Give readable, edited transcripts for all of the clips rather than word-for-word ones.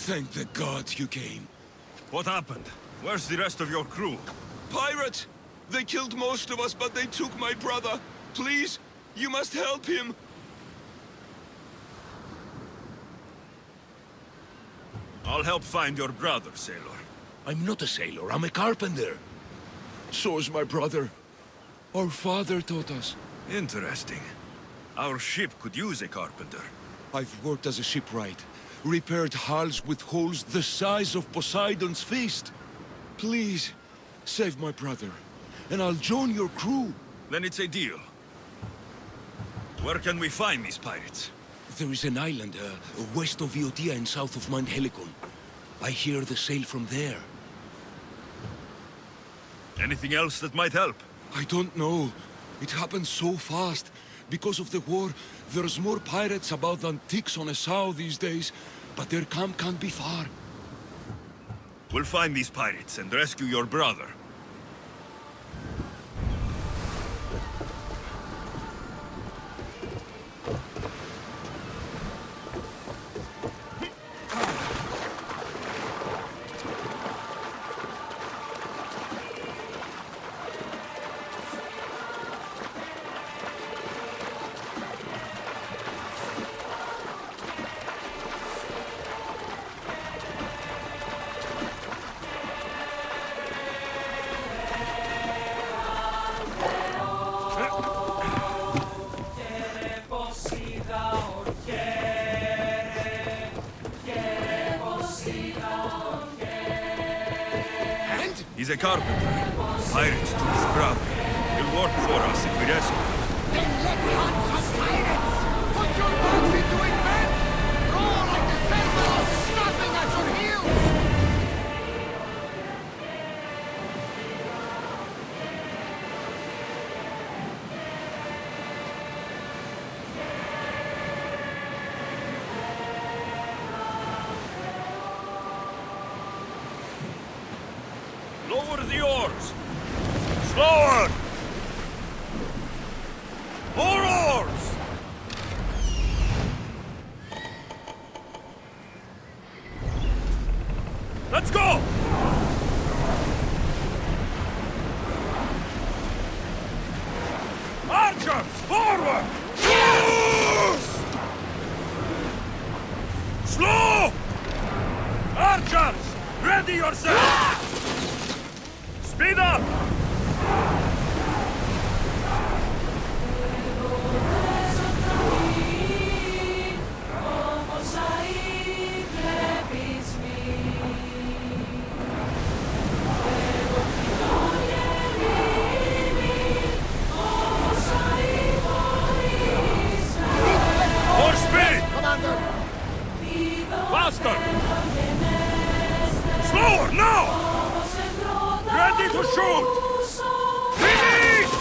Thank the gods you came. What happened? Where's the rest of your crew? Pirates! They killed most of us, but they took my brother. Please, you must help him. I'll help find your brother, sailor. I'm not a sailor, I'm a carpenter. So is my brother. Our father taught us. Interesting. Our ship could use a carpenter. I've worked as a shipwright. Repaired hulls with holes the size of Poseidon's fist. Please, save my brother, and I'll join your crew. Then it's a deal. Where can we find these pirates? There is an island, west of Iotia and south of Mount Helicon. I hear the sail from there. Anything else that might help? I don't know. It happened so fast. Because of the war, there's more pirates about than ticks on a sow these days, but their camp can't be far. We'll find these pirates and rescue your brother. He's a carpenter. Pirates took his brother. He'll work for us if we rescue him. Then let's hunt some pirates! Put your backs into it, men! Roar like the sailors snapping at your heels! Lower the oars! Slower! More oars! Let's go! Archers, forward! Slow! Archers, ready yourselves! Speed up! More speed! Commander! Faster! Slower, now! Ready to shoot! Finish!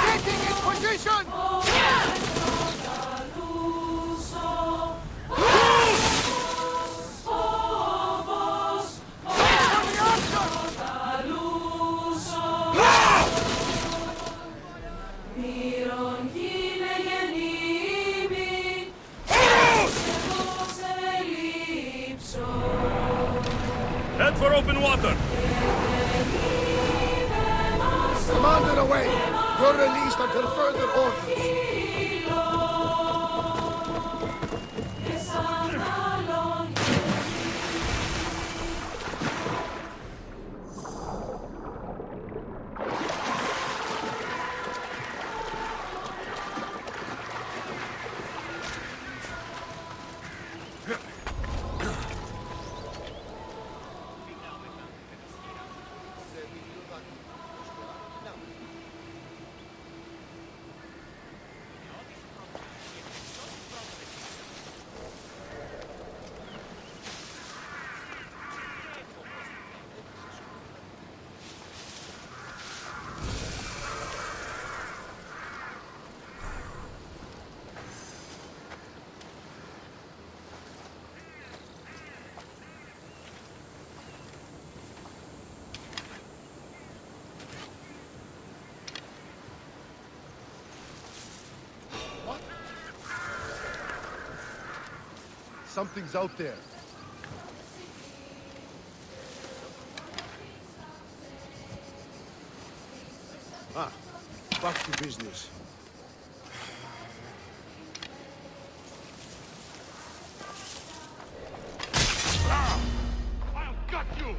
Getting in position! Head for open water! Commander away! You're released until further orders. Something's out there. Ah, back to business. I'll gut you!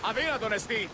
Αδύνατον εστί!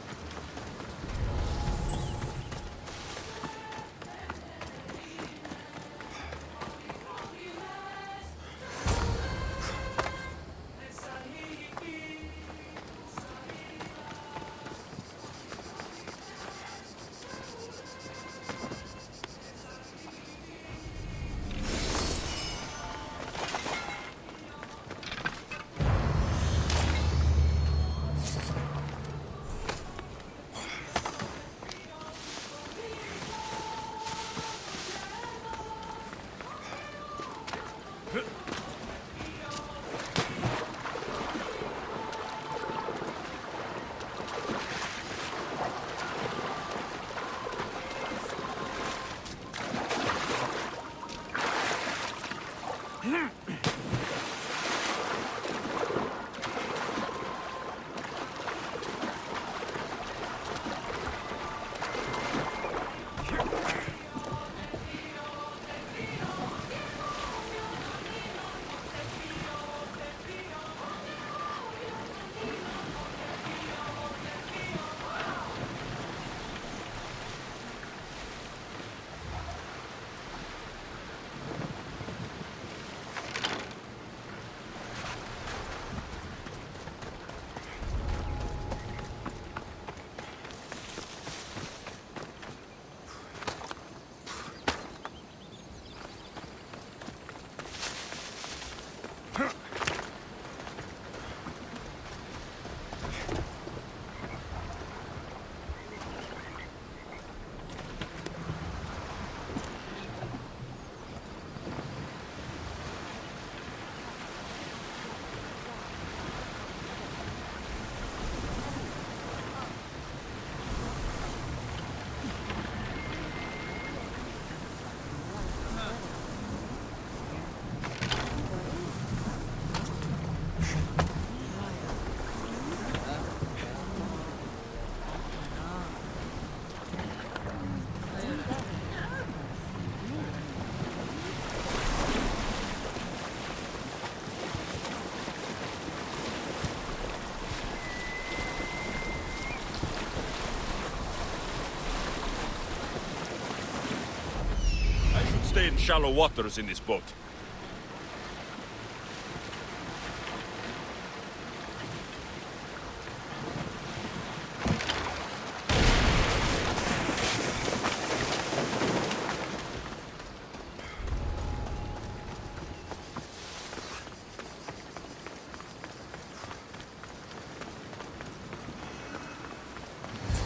Stay in shallow waters in this boat.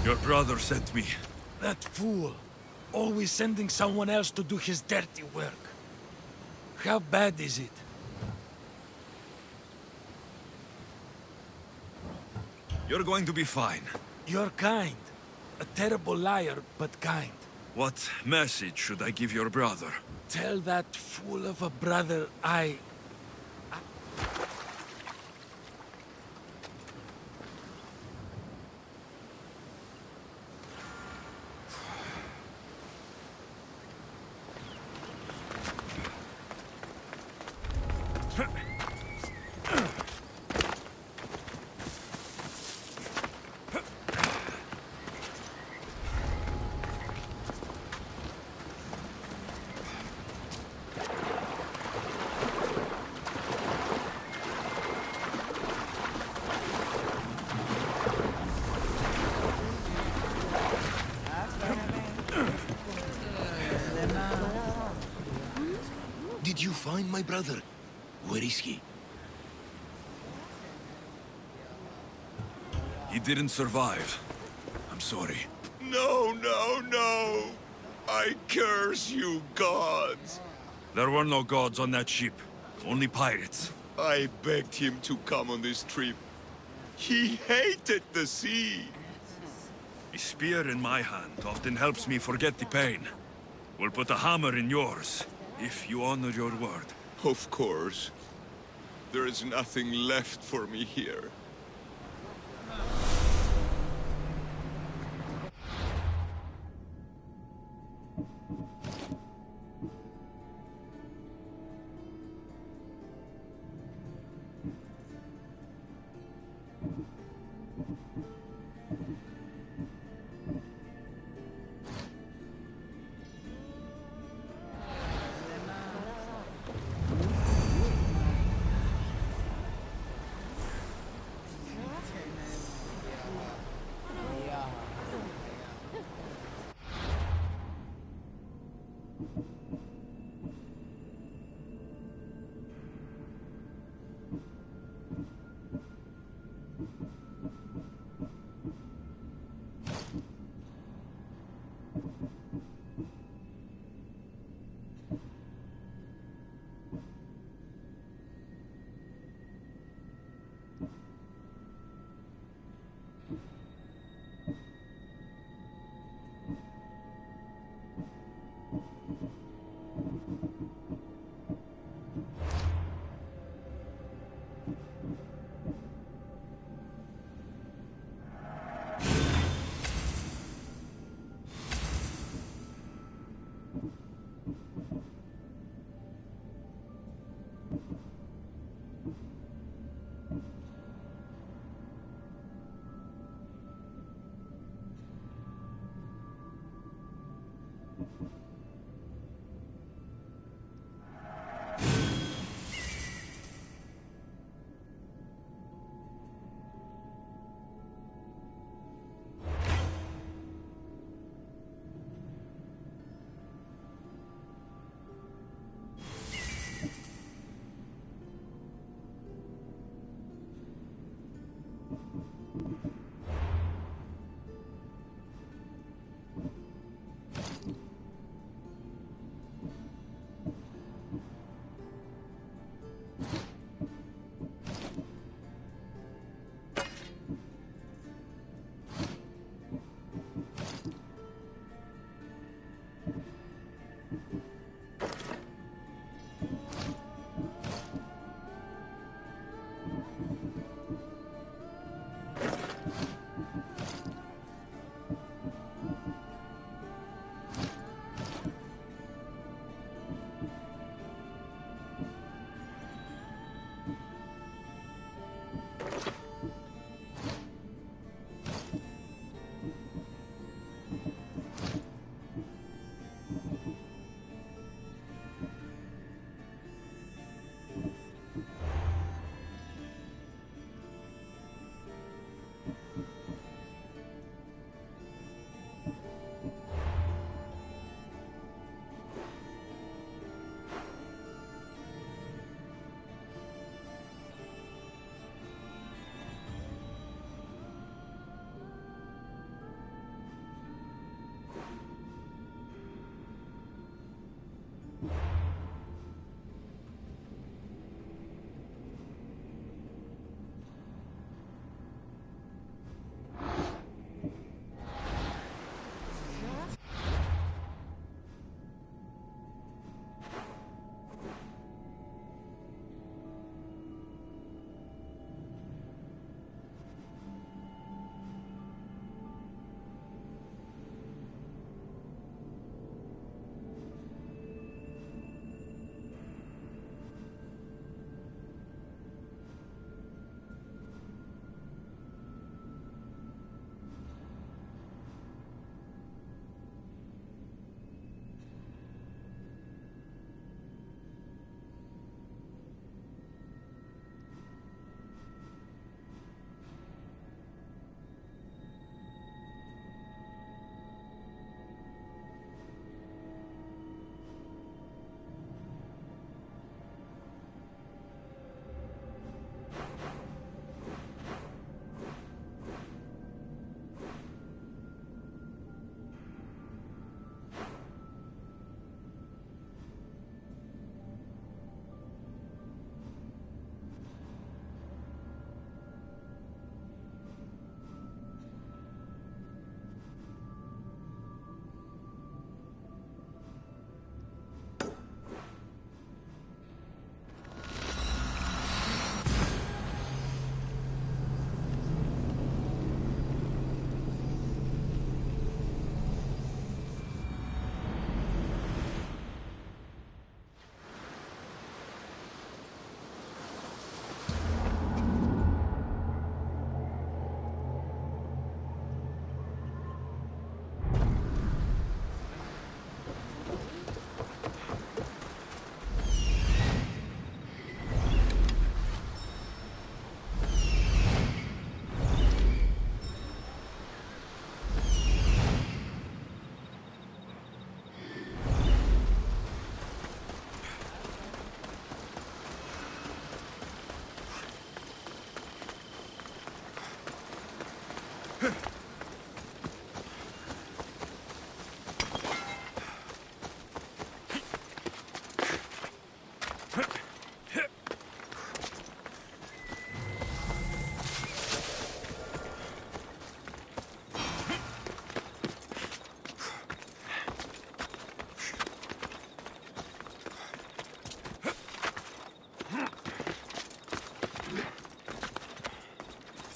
Your brother sent me. That fool. Always sending someone else to do his dirty work. How bad is it? You're going to be fine. You're kind. A terrible liar, but kind. What message should I give your brother? Tell that fool of a brother I... Did you find my brother? Where is he? He didn't survive. I'm sorry. No, no, no! I curse you, gods! There were no gods on that ship. Only pirates. I begged him to come on this trip. He hated the sea! A spear in my hand often helps me forget the pain. We'll put a hammer in yours, if you honor your word. Of course. There is nothing left for me here.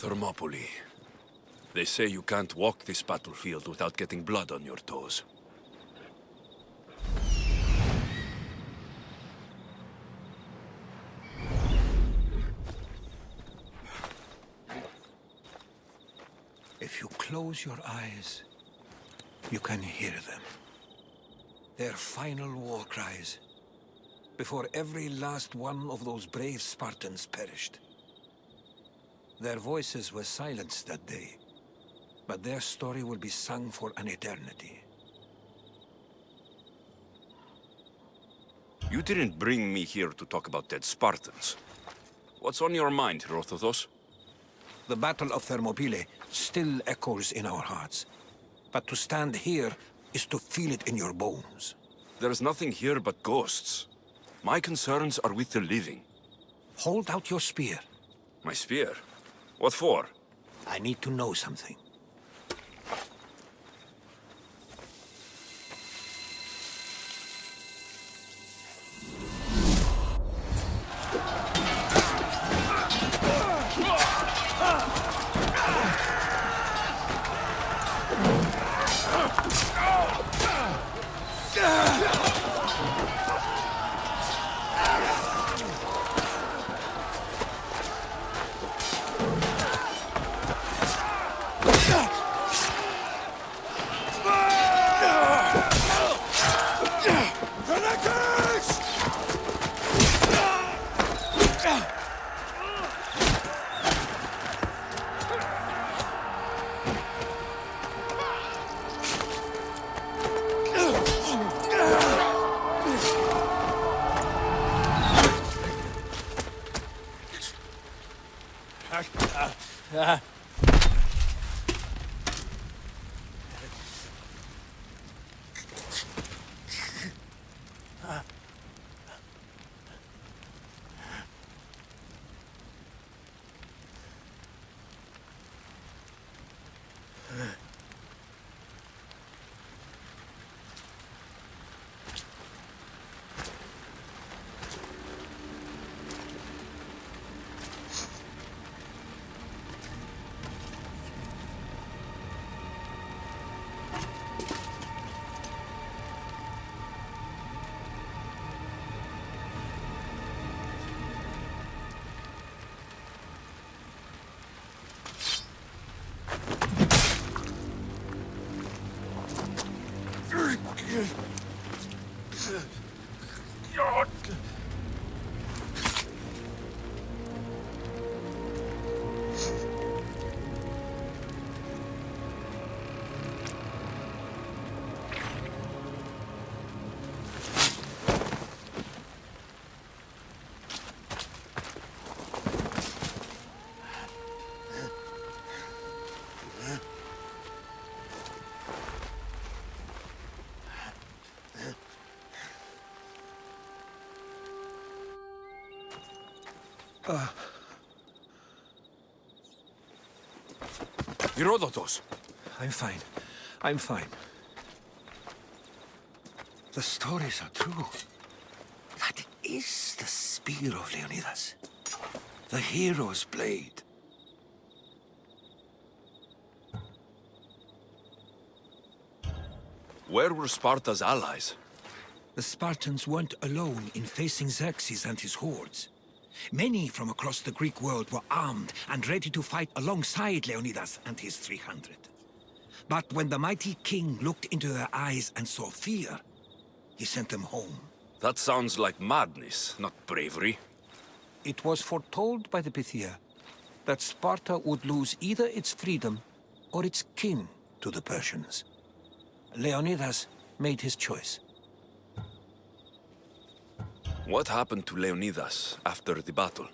Thermopylae. They say you can't walk this battlefield without getting blood on your toes. If you close your eyes, you can hear them. Their final war cries, before every last one of those brave Spartans perished. Their voices were silenced that day, but their story will be sung for an eternity. You didn't bring me here to talk about dead Spartans. What's on your mind, Herodotus? The Battle of Thermopylae still echoes in our hearts, but to stand here is to feel it in your bones. There's nothing here but ghosts. My concerns are with the living. Hold out your spear. My spear? What for? I need to know something. Herodotus! I'm fine. I'm fine. The stories are true. That is the spear of Leonidas. The hero's blade. Where were Sparta's allies? The Spartans weren't alone in facing Xerxes and his hordes. Many from across the Greek world were armed and ready to fight alongside Leonidas and his 300. But when the mighty king looked into their eyes and saw fear, he sent them home. That sounds like madness, not bravery. It was foretold by the Pythia that Sparta would lose either its freedom or its king to the Persians. Leonidas made his choice. What happened to Leonidas after the battle?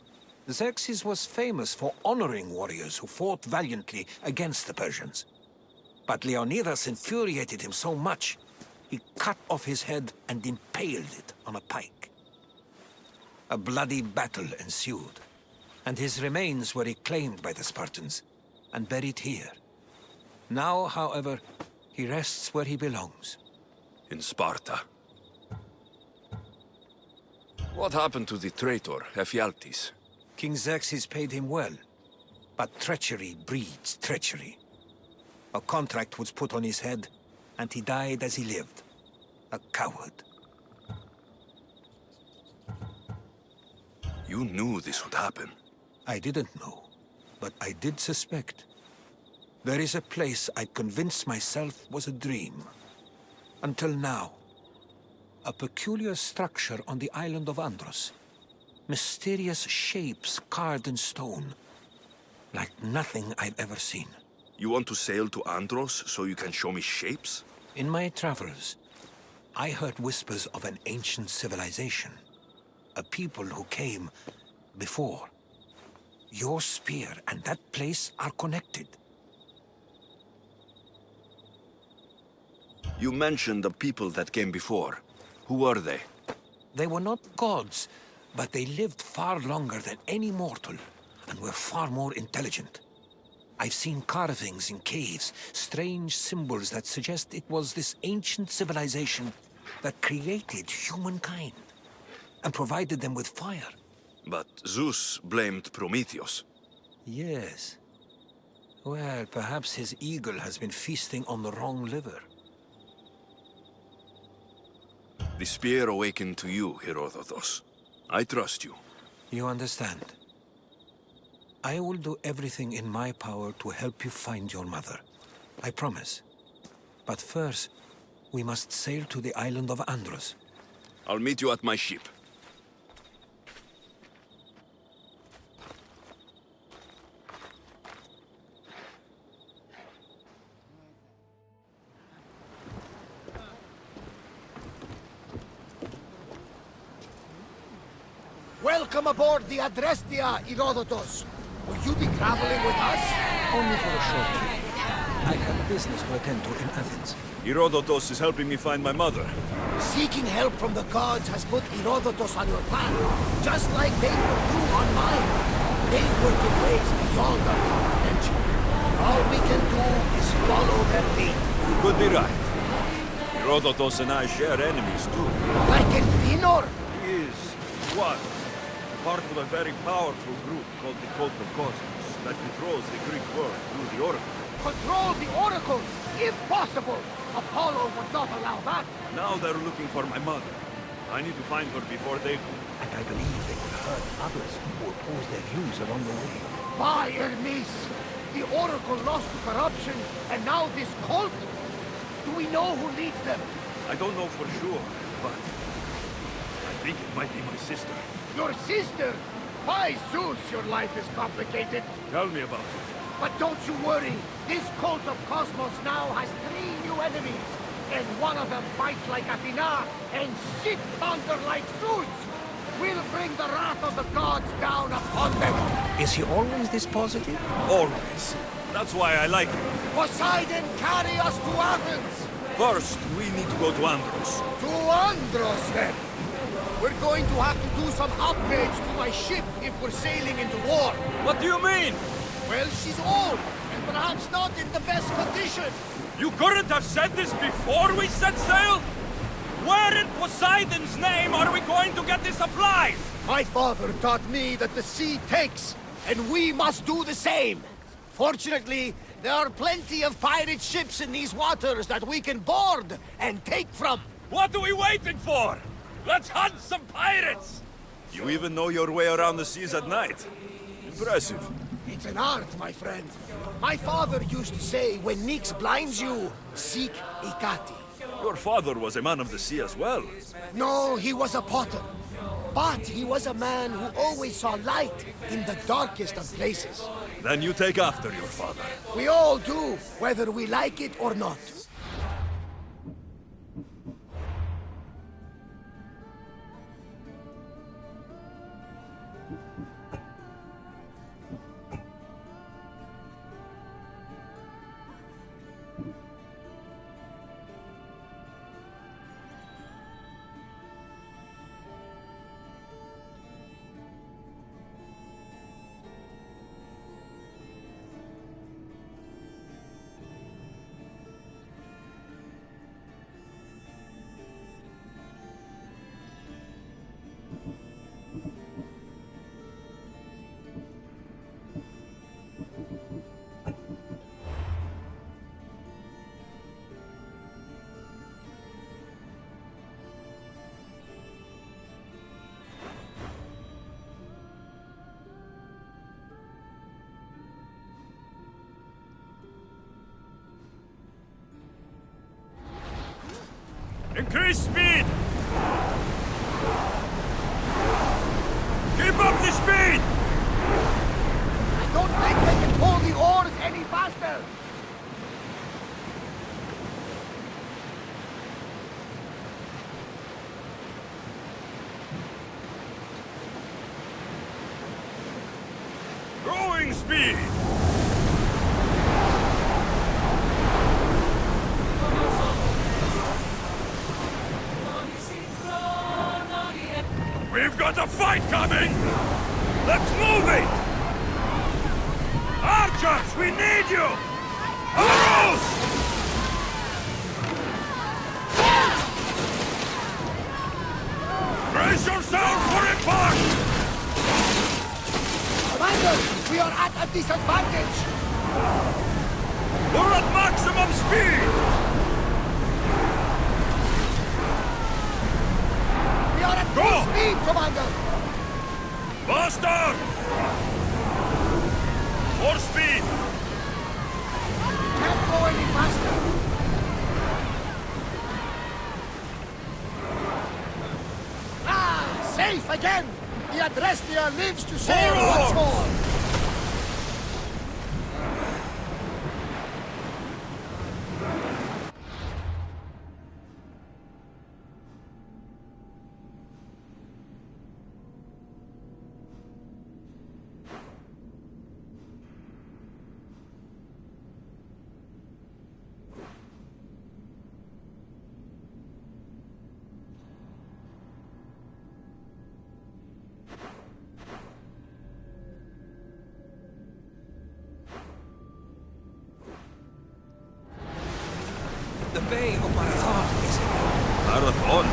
Xerxes was famous for honoring warriors who fought valiantly against the Persians. But Leonidas infuriated him so much, he cut off his head and impaled it on a pike. A bloody battle ensued, and his remains were reclaimed by the Spartans and buried here. Now, however, he rests where he belongs. In Sparta. What happened to the traitor, Ephialtes? King Xerxes paid him well. But treachery breeds treachery. A contract was put on his head, and he died as he lived. A coward. You knew this would happen. I didn't know, but I did suspect. There is a place I convinced myself was a dream. Until now. A peculiar structure on the island of Andros. Mysterious shapes carved in stone. Like nothing I've ever seen. You want to sail to Andros so you can show me shapes? In my travels, I heard whispers of an ancient civilization. A people who came before. Your spear and that place are connected. You mentioned the people that came before. Who were they? They were not gods, but they lived far longer than any mortal, and were far more intelligent. I've seen carvings in caves, strange symbols that suggest it was this ancient civilization that created humankind, and provided them with fire. But Zeus blamed Prometheus. Yes. Well, perhaps his eagle has been feasting on the wrong liver. The spear awakened to you, Herodotus. I trust you. You understand. I will do everything in my power to help you find your mother. I promise. But first, we must sail to the island of Andros. I'll meet you at my ship. Welcome aboard the Adrestia, Herodotus. Will you be traveling with us? Only for a short trip. I have business to attend to in Athens. Herodotus is helping me find my mother. Seeking help from the gods has put Herodotus on your path, just like they put you on mine. They work in ways beyond our comprehension. All we can do is follow their lead. You could be right. Herodotus and I share enemies too. Like in Pinor? He was part of a very powerful group called the Cult of Cosmos that controls the Greek world through the Oracle. Control the Oracle? Impossible! Apollo would not allow that. Now they're looking for my mother. I need to find her before they do. And I believe they will hurt others who oppose their views along the way. By Hermes! The Oracle lost to corruption, and now this cult? Do we know who leads them? I don't know for sure, but I think it might be my sister. Your sister? By Zeus, your life is complicated. Tell me about it. But don't you worry. This cult of Cosmos now has 3 new enemies. And one of them fights like Athena and shits thunder like Zeus. We'll bring the wrath of the gods down upon them. Is he always this positive? Always. That's why I like him. Poseidon, carry us to Athens. First, we need to go to Andros. To Andros, then. We're going to have to do some upgrades to my ship if we're sailing into war. What do you mean? Well, she's old, and perhaps not in the best condition. You couldn't have said this before we set sail? Where in Poseidon's name are we going to get the supplies? My father taught me that the sea takes, and we must do the same. Fortunately, there are plenty of pirate ships in these waters that we can board and take from. What are we waiting for? Let's hunt some pirates! You even know your way around the seas at night. Impressive. It's an art, my friend. My father used to say, when Nyx blinds you, seek Ikati. Your father was a man of the sea as well. No, he was a potter. But he was a man who always saw light in the darkest of places. Then you take after your father. We all do, whether we like it or not. Increase speed! Keep up the speed! I don't think they can pull the oars any faster! Growing speed! We've got a fight coming! Let's move it! Archers, we need you! Andros! Brace yourself for impact! Commander, we are at a disadvantage! We're at maximum speed! We are at Go! full speed, Commander! Faster! More speed! Can't go any faster! Ah! Safe again! The Adrestia lives to sail once more! The Bay of Marathon is here. Marathon?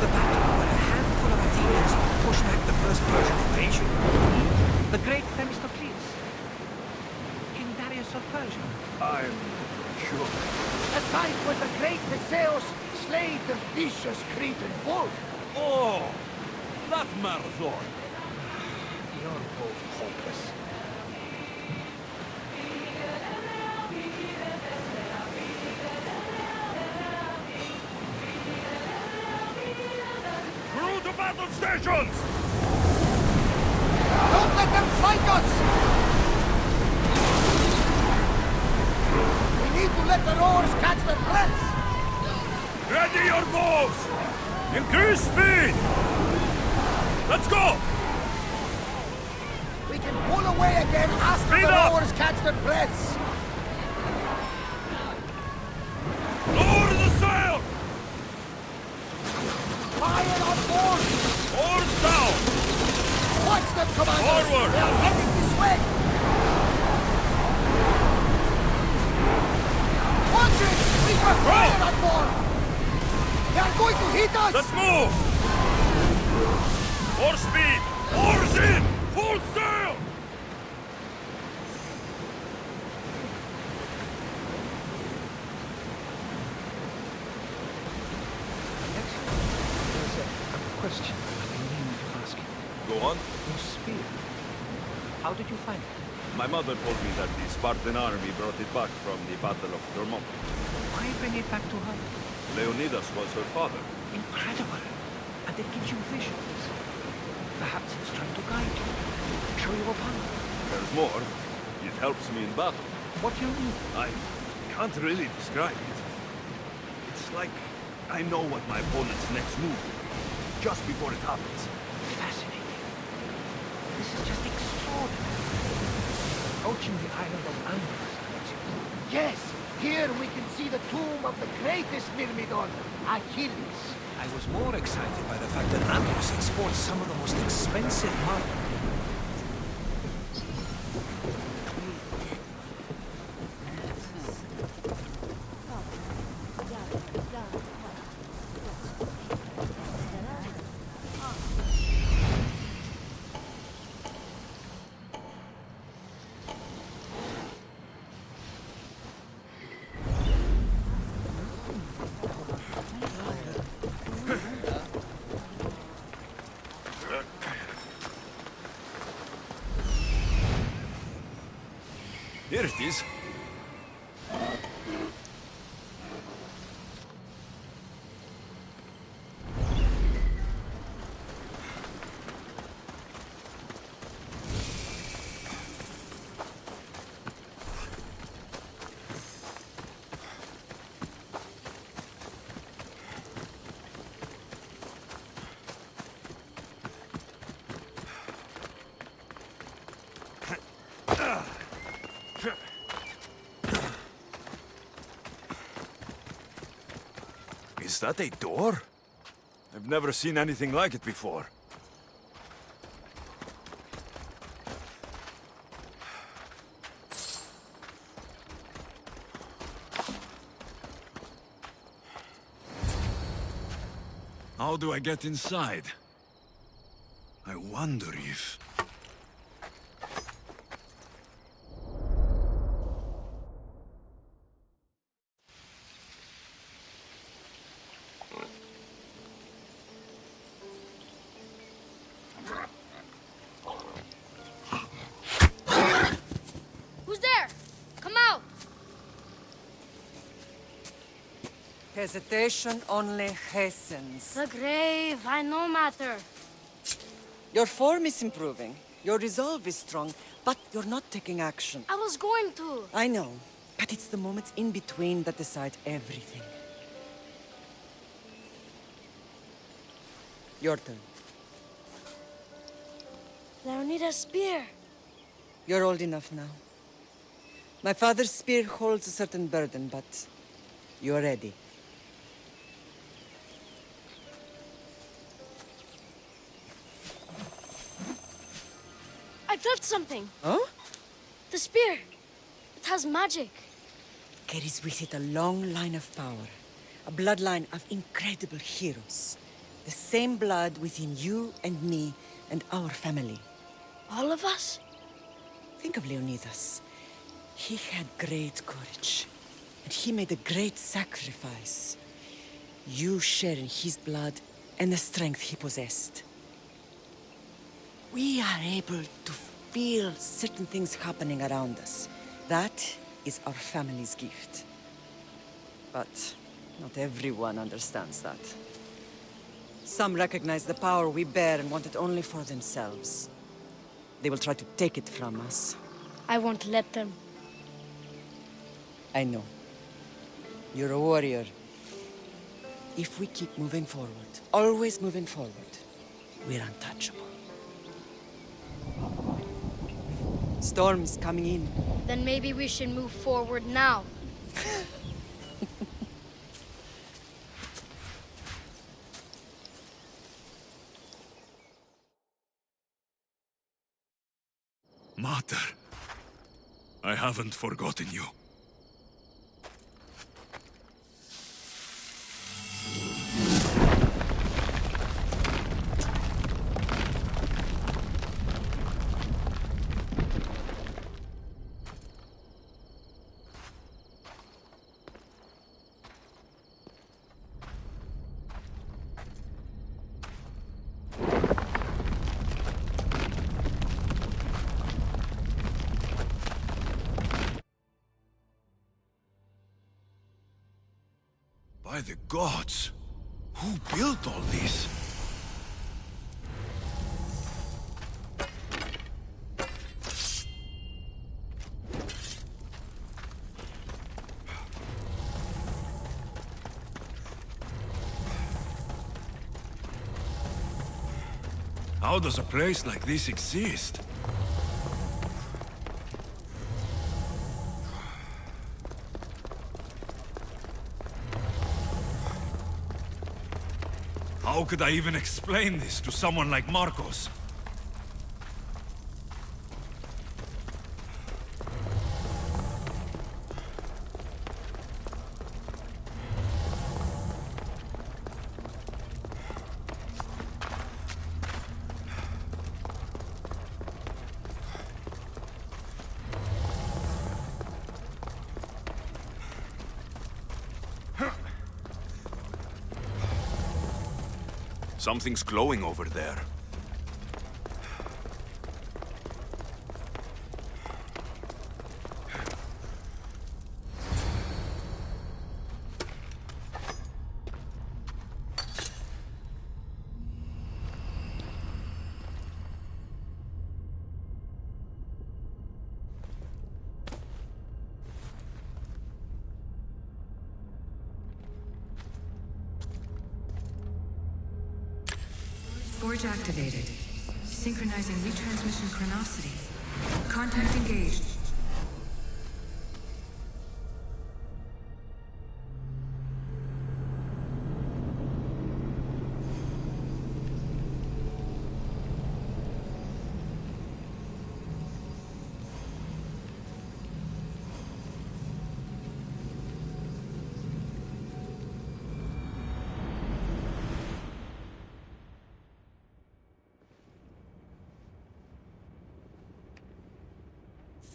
The battle where a handful of Athenians pushed back the first Persian invasion. The great Themistocles, King Darius of Persia. I'm sure. A time when the great Theseus slayed the vicious Cretan bull! Oh, that Marathon. You're both hopeless. Crew to battle stations! Don't let them flank us! We need to let the rowers catch their breaths! Ready your bows! Increase speed! Let's go! We can pull away again after Speed the up! rowers catch their breaths! Lower the sail! Fire on board! Oars down! Watch them, Commander! Forward! They are heading this way! Watch it! We got fire on board! They are going to hit us! Let's move! More speed! Oars in! Full sail! There's a question I've been meaning to ask you. Go on. Your spear. How did you find it? My mother told me that the Spartan army brought it back from the Battle of Thermopylae. Why bring it back to her? Leonidas was her father. Incredible. And it gives you visions. Perhaps it's trying to guide you. Show you a path. There's more. It helps me in battle. What do you mean? I can't really describe it. It's like I know what my opponent's next move will be, just before it happens. Fascinating. This is just extraordinary. Approaching the island of Andros, I assume. Yes! Here we can see the tomb of the greatest Myrmidon, Achilles. I was more excited by the fact that Andros exports some of the most expensive marble. Here it is. Is that a door? I've never seen anything like it before. How do I get inside? I wonder if... Who's there? Come out! Hesitation only hastens. The grave, I no matter. Your form is improving. Your resolve is strong, but you're not taking action. I was going to. I know, but it's the moments in between that decide everything. Your turn. Leonida's spear. You're old enough now. My father's spear holds a certain burden, but you're ready. I felt something. Huh? The spear. It has magic. Carries with it a long line of power. A bloodline of incredible heroes. The same blood within you and me and our family. All of us? Think of Leonidas. He had great courage. And he made a great sacrifice. You share in his blood and the strength he possessed. We are able to feel certain things happening around us. That is our family's gift. But not everyone understands that. Some recognize the power we bear and want it only for themselves. They will try to take it from us. I won't let them. I know. You're a warrior. If we keep moving forward, always moving forward, we're untouchable. Storm's coming in. Then maybe we should move forward now. Mater, I haven't forgotten you. By the gods! Who built all this? How does a place like this exist? How could I even explain this to someone like Marcos? Something's glowing over there. Forge activated. Synchronizing retransmission chronicity. Contact engaged.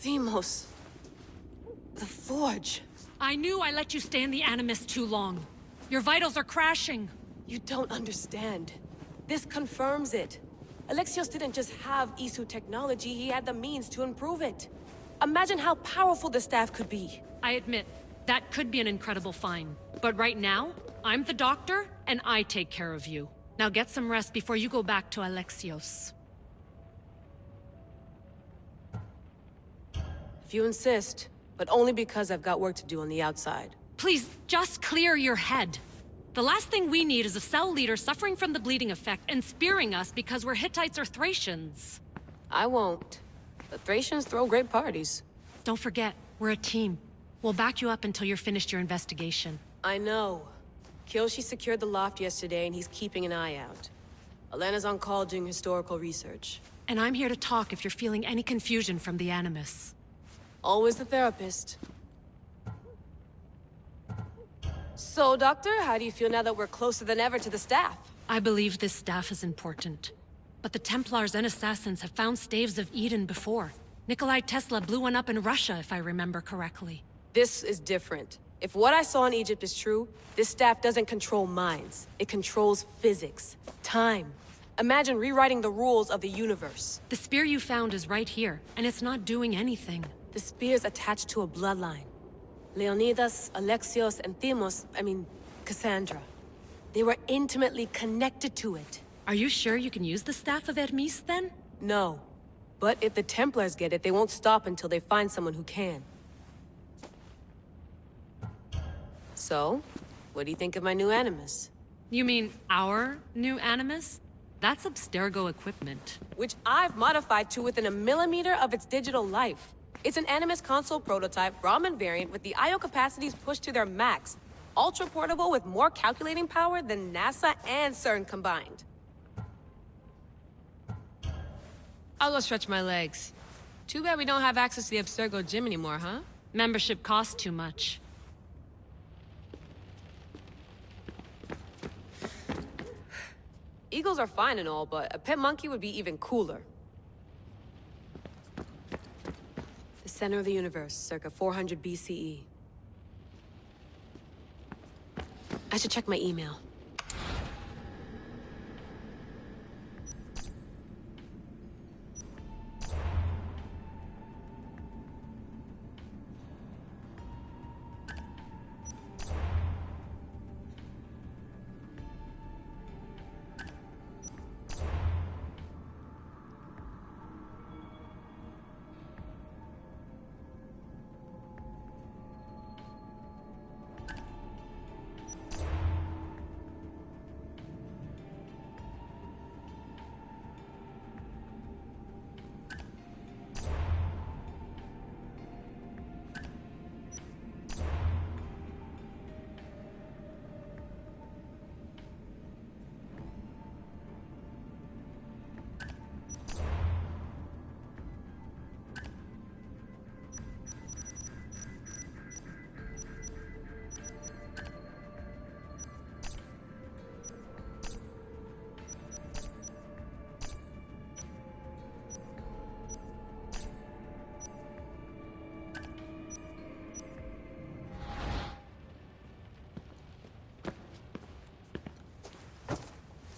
Themos. The Forge. I knew I let you stay in the Animus too long. Your vitals are crashing. You don't understand. This confirms it. Alexios didn't just have Isu technology, he had the means to improve it. Imagine how powerful the staff could be. I admit, that could be an incredible find. But right now, I'm the doctor, and I take care of you. Now get some rest before you go back to Alexios. If you insist, but only because I've got work to do on the outside. Please, just clear your head. The last thing we need is a cell leader suffering from the bleeding effect and spearing us because we're Hittites or Thracians. I won't. The Thracians throw great parties. Don't forget, we're a team. We'll back you up until you're finished your investigation. I know. Kyoshi secured the loft yesterday and he's keeping an eye out. Elena's on call doing historical research. And I'm here to talk if you're feeling any confusion from the Animus. Always the therapist. So, Doctor, how do you feel now that we're closer than ever to the staff? I believe this staff is important. But the Templars and Assassins have found staves of Eden before. Nikolai Tesla blew one up in Russia, if I remember correctly. This is different. If what I saw in Egypt is true, this staff doesn't control minds. It controls physics, time. Imagine rewriting the rules of the universe. The spear you found is right here, and it's not doing anything. The spear's attached to a bloodline. Leonidas, Alexios, and Cassandra. They were intimately connected to it. Are you sure you can use the Staff of Hermes, then? No. But if the Templars get it, they won't stop until they find someone who can. So, what do you think of my new Animus? You mean our new Animus? That's Abstergo equipment. Which I've modified to within a millimeter of its digital life. It's an Animus console prototype, Brahmin variant, with the I/O capacities pushed to their max. Ultra portable with more calculating power than NASA and CERN combined. I'll go stretch my legs. Too bad we don't have access to the Abstergo gym anymore, huh? Membership costs too much. Eagles are fine and all, but a pet monkey would be even cooler. The center of the universe, circa 400 BCE. I should check my email.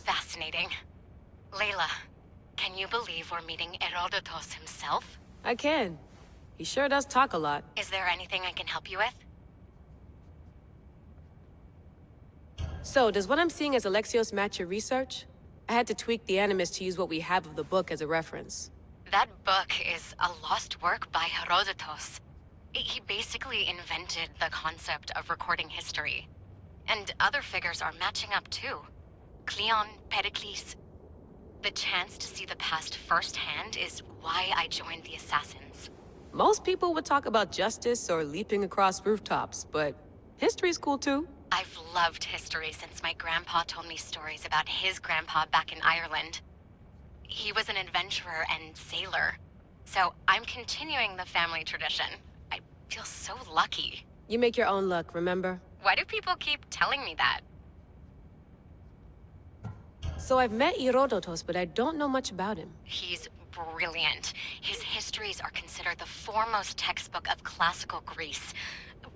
Fascinating. Layla, can you believe we're meeting Herodotus himself? I can. He sure does talk a lot. Is there anything I can help you with? So, does what I'm seeing as Alexios match your research? I had to tweak the Animus to use what we have of the book as a reference. That book is a lost work by Herodotus. He basically invented the concept of recording history. And other figures are matching up too. Cleon, Pericles. The chance to see the past firsthand is why I joined the Assassins. Most people would talk about justice or leaping across rooftops, but history's cool too. I've loved history since my grandpa told me stories about his grandpa back in Ireland. He was an adventurer and sailor, so I'm continuing the family tradition. I feel so lucky. You make your own luck, remember? Why do people keep telling me that? So I've met Herodotus, but I don't know much about him. He's brilliant. His histories are considered the foremost textbook of classical Greece.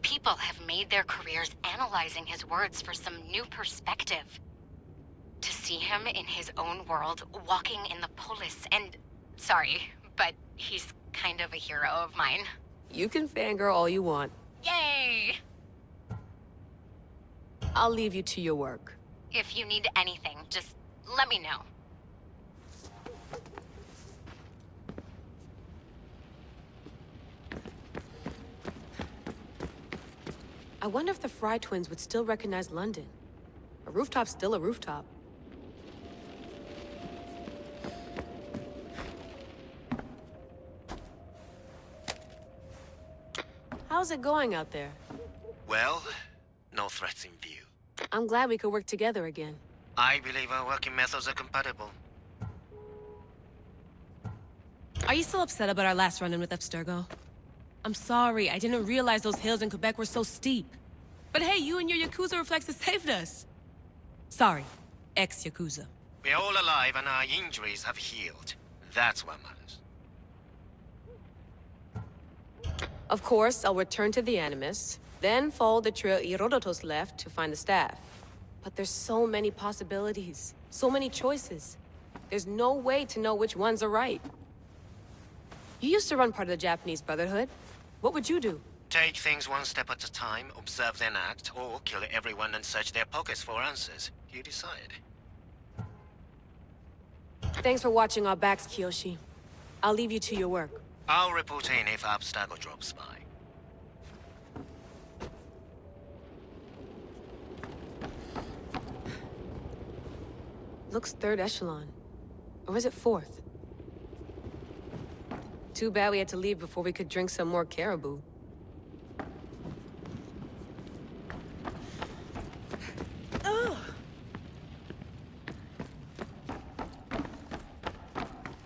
People have made their careers analyzing his words for some new perspective. To see him in his own world, walking in the polis, and... Sorry, but he's kind of a hero of mine. You can fangirl all you want. Yay! I'll leave you to your work. If you need anything, just let me know. I wonder if the Fry twins would still recognize London. A rooftop's still a rooftop. How's it going out there? Well, no threats in view. I'm glad we could work together again. I believe our working methods are compatible. Are you still upset about our last run-in with Abstergo? I'm sorry, I didn't realize those hills in Quebec were so steep. But hey, you and your Yakuza reflexes saved us. Sorry, ex-Yakuza. We're all alive and our injuries have healed. That's what matters. Of course, I'll return to the Animus, then follow the trail Herodotus left to find the staff. But there's so many possibilities, so many choices. There's no way to know which ones are right. You used to run part of the Japanese Brotherhood. What would you do? Take things one step at a time, observe then act, or kill everyone and search their pockets for answers. You decide. Thanks for watching our backs, Kiyoshi. I'll leave you to your work. I'll report in if Abstergo drops by. Looks third echelon. Or is it fourth? Too bad we had to leave before we could drink some more caribou.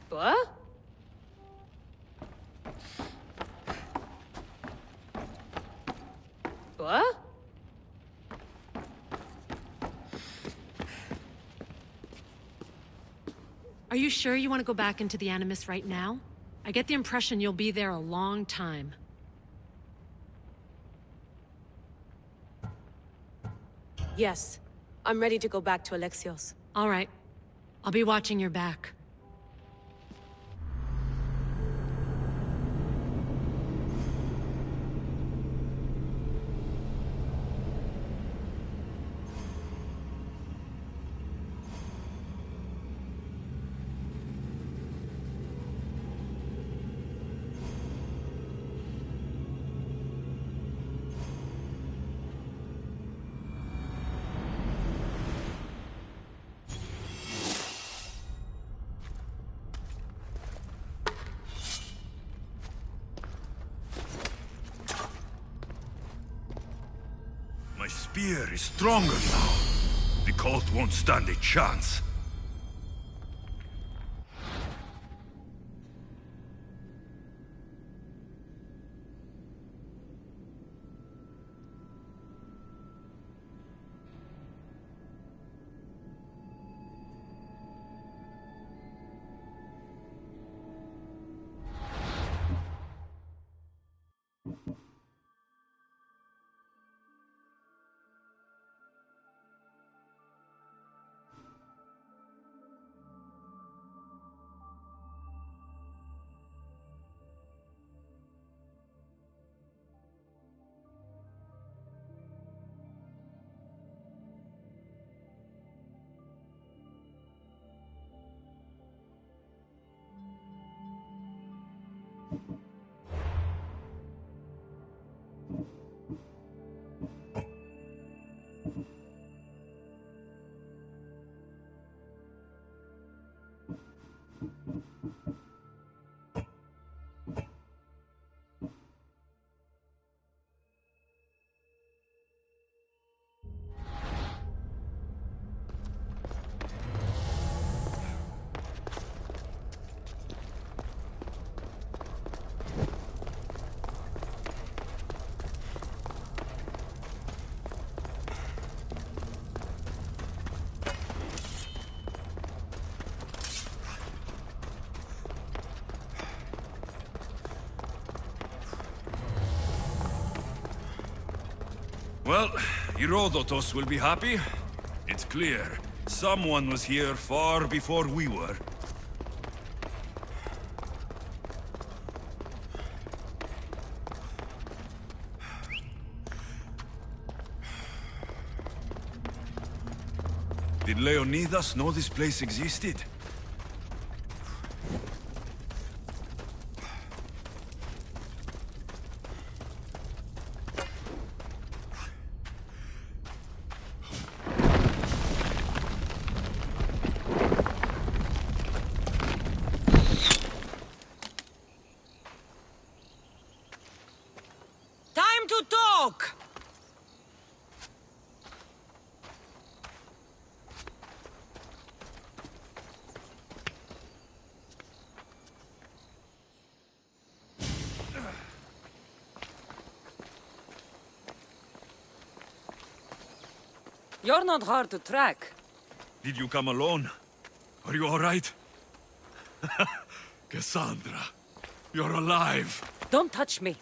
What? What? Are you sure you want to go back into the Animus right now? I get the impression you'll be there a long time. Yes. I'm ready to go back to Alexios. All right. I'll be watching your back. My spear is stronger now. The cult won't stand a chance. Well, Herodotus will be happy. It's clear. Someone was here far before we were. Did Leonidas know this place existed? Time to talk! You're not hard to track. Did you come alone? Are you all right? Cassandra, you're alive. Don't touch me.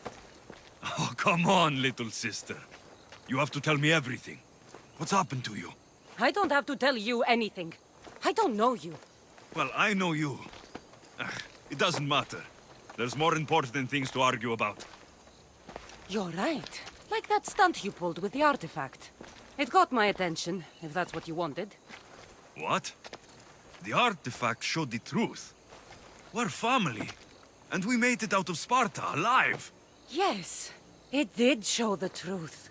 Oh, come on, little sister. You have to tell me everything. What's happened to you? I don't have to tell you anything. I don't know you. Well, I know you. It doesn't matter. There's more important things to argue about. You're right. Like that stunt you pulled with the artifact. It got my attention, if that's what you wanted. What? The artifact showed the truth. We're family. And we made it out of Sparta, alive. Yes, it did show the truth.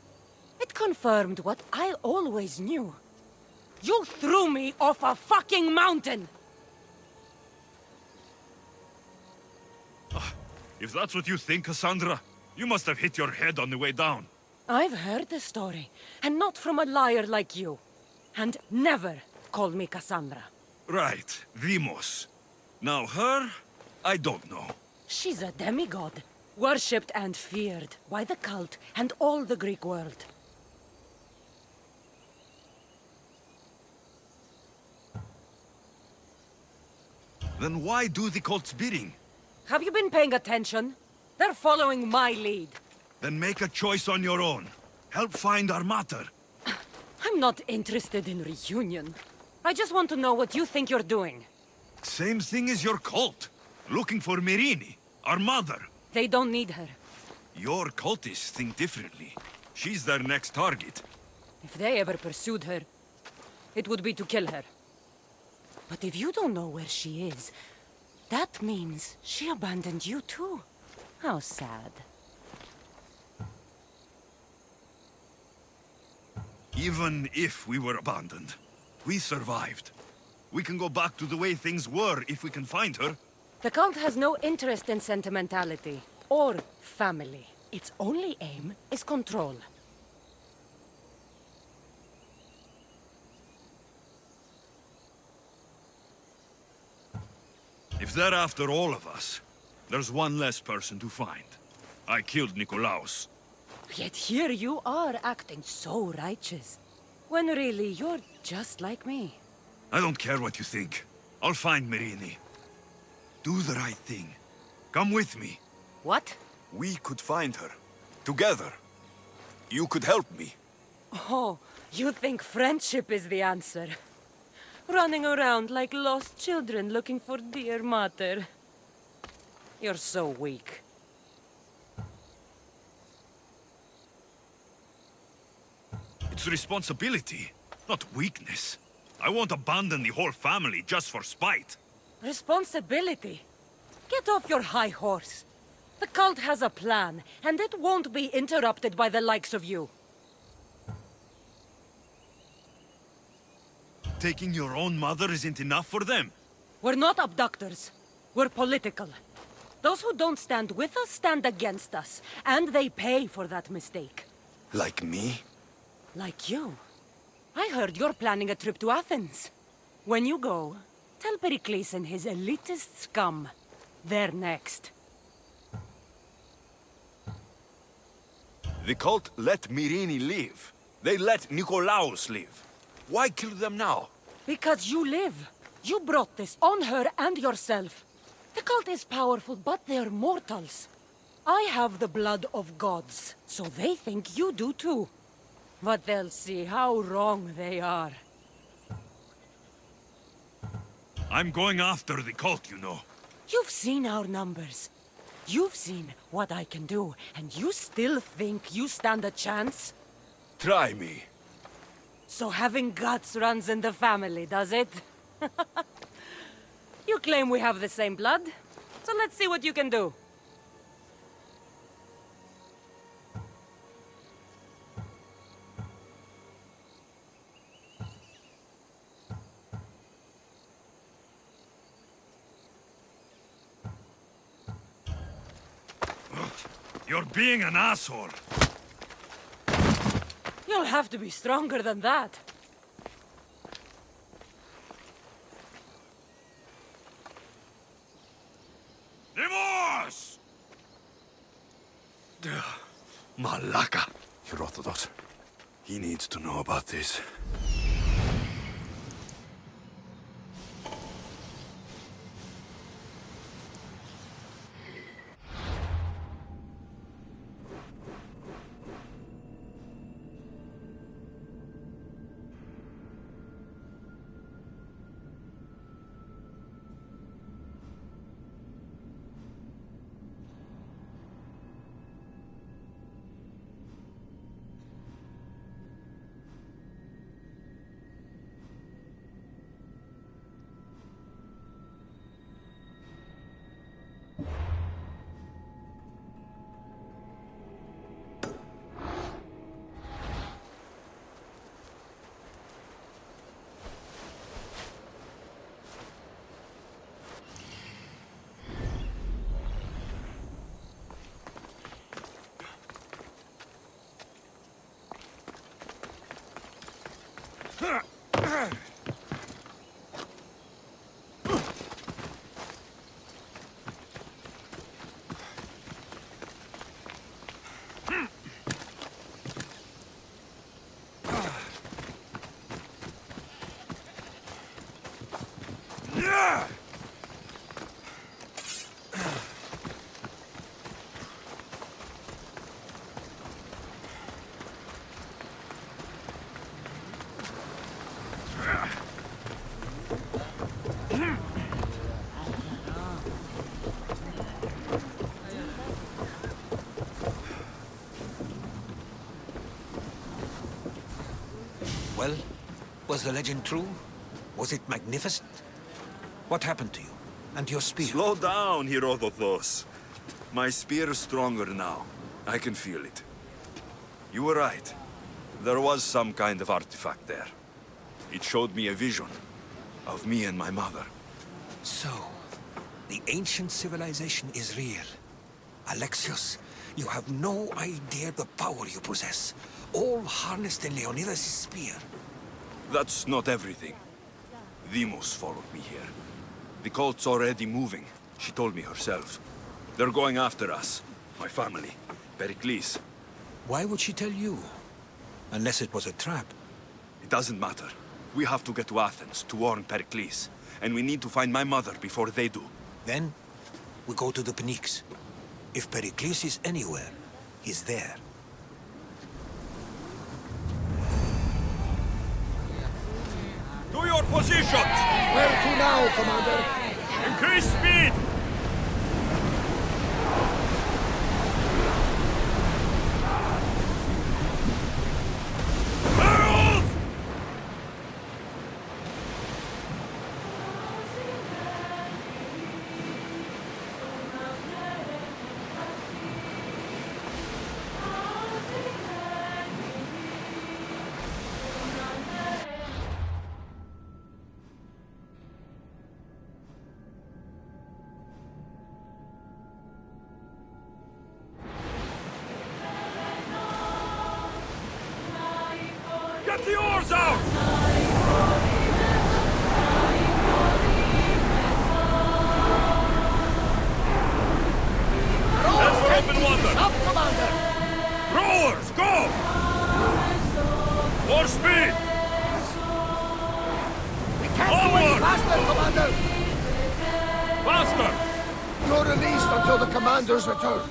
It confirmed what I always knew. You threw me off a fucking mountain! If that's what you think, Cassandra, you must have hit your head on the way down. I've heard the story, and not from a liar like you. And never call me Cassandra. Right, Demos. Now her, I don't know. She's a demigod, worshipped and feared by the cult and all the Greek world. Then why do the cult's bidding? Have you been paying attention? They're following my lead. Then make a choice on your own. Help find our mater. I'm not interested in reunion. I just want to know what you think you're doing. Same thing as your cult. Looking for Myrrine, our mother. They don't need her. Your cultists think differently. She's their next target. If they ever pursued her, it would be to kill her. But if you don't know where she is, that means she abandoned you too. How sad. Even if we were abandoned, we survived. We can go back to the way things were if we can find her. The cult has no interest in sentimentality or family. Its only aim is control. If they're after all of us, there's one less person to find. I killed Nikolaos. Yet here you are acting so righteous. When really you're just like me. I don't care what you think. I'll find Myrrine. Do the right thing. Come with me. What? We could find her. Together. You could help me. Oh, you think friendship is the answer? Running around like lost children looking for dear mater. You're so weak. It's responsibility, not weakness. I won't abandon the whole family just for spite. Responsibility? Get off your high horse. The cult has a plan, and it won't be interrupted by the likes of you. Taking your own mother isn't enough for them. We're not abductors. We're political. Those who don't stand with us stand against us, and they pay for that mistake. Like me? Like you. I heard you're planning a trip to Athens. When you go, tell Pericles and his elitist scum. They're next. The cult let Myrrine live. They let Nikolaos live. Why kill them now? Because you live. You brought this on her and yourself. The cult is powerful, but they're mortals. I have the blood of gods, so they think you do too. But they'll see how wrong they are. I'm going after the cult, you know. You've seen our numbers. You've seen what I can do, and you still think you stand a chance? Try me. So having guts runs in the family, does it? You claim we have the same blood, so let's see what you can do. You're being an asshole. You'll have to be stronger than that. Animus! Malaka. Herodotus. He needs to know about this. Well, was the legend true? Was it magnificent? What happened to you? And your spear? Slow down, Herodotus. My spear is stronger now. I can feel it. You were right. There was some kind of artifact there. It showed me a vision of me and my mother. So, the ancient civilization is real. Alexios, you have no idea the power you possess. All harnessed in Leonidas' spear. That's not everything. Deimos followed me here. The cult's already moving. She told me herself. They're going after us. My family. Pericles. Why would she tell you? Unless it was a trap. It doesn't matter. We have to get to Athens to warn Pericles. And we need to find my mother before they do. Then, we go to the Pnyx. If Pericles is anywhere, he's there. To your positions! Where to now, Commander? Increase speed! Get the oars out! Head for open water! Up, Commander! Rowers, go! More speed! We can't go any faster, Commander! Faster! You're released until the Commander's return.